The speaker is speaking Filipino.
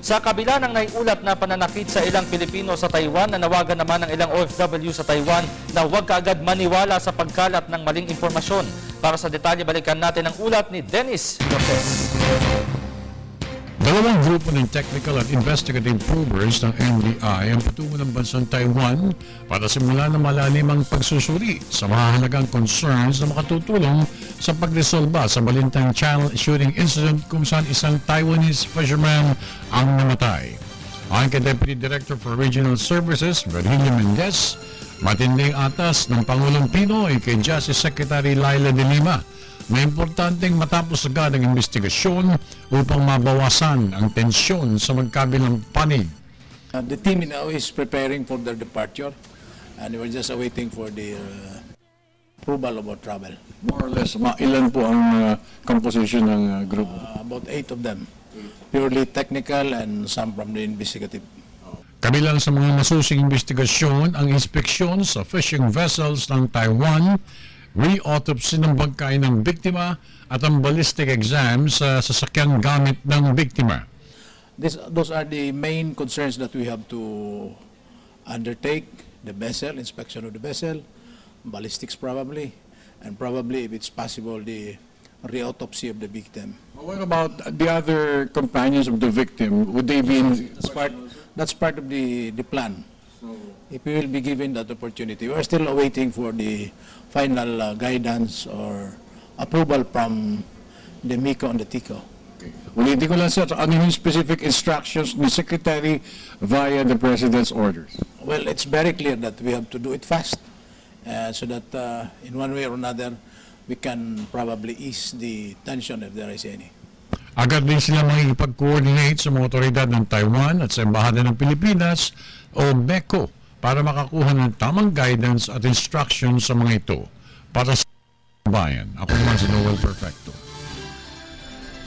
Sa kabila ng naiulat na pananakit sa ilang Pilipino sa Taiwan, nanawagan naman ng ilang OFW sa Taiwan na huwag kaagad maniwala sa pagkalat ng maling impormasyon. Para sa detalye, balikan natin ang ulat ni Dennis Lopez. Dalawang grupo ng technical at investigative probers ng NBI ang patungo ng bansang Taiwan para simulan ng malalimang pagsusuri sa mahalagang concerns na makatutulong sa pagresolba sa Balintang Channel shooting incident kung saan isang Taiwanese fisherman ang namatay. Ayon kay Deputy Director for Regional Services, Virgilio Mendez, matinding atas ng Pangulong Pinoy kay Justice Secretary Laila de Lima. May importanteng matapos agad ang investigasyon upang mabawasan ang tensyon sa magkabilang panig. The team now is preparing for their departure and we're just awaiting for the approval of our travel. More or less, ilan po ang composition ng group? About 8 of them, purely technical and some from the investigative. Kabilang sa mga masusing investigasyon ang inspeksyon sa fishing vessels ng Taiwan, re-autopsy ng bangkay ng biktima at ang ballistic exam sa sasakyang gamit ng biktima. Those are the main concerns that we have to undertake: the vessel, inspection of the vessel, ballistics probably, and probably, if it's possible, the re-autopsy of the victim. What about the other companions of the victim? Would they be in... That's part of the plan. If we will be given that opportunity. We're still waiting for the final guidance or approval from the MICO and the TICO. Okay. Ulitin ko lang, sir, ano yung specific instructions ni Secretary via the President's orders? Well, it's very clear that we have to do it fast so that in one way or another we can probably ease the tension if there is any. Agad din sila makikipag-coordinate sa mga otoridad ng Taiwan at sa Embahada ng Pilipinas o MECO para makakuha ng tamang guidance at instructions sa mga ito para sa bayan. Ako naman si Noel Perfecto.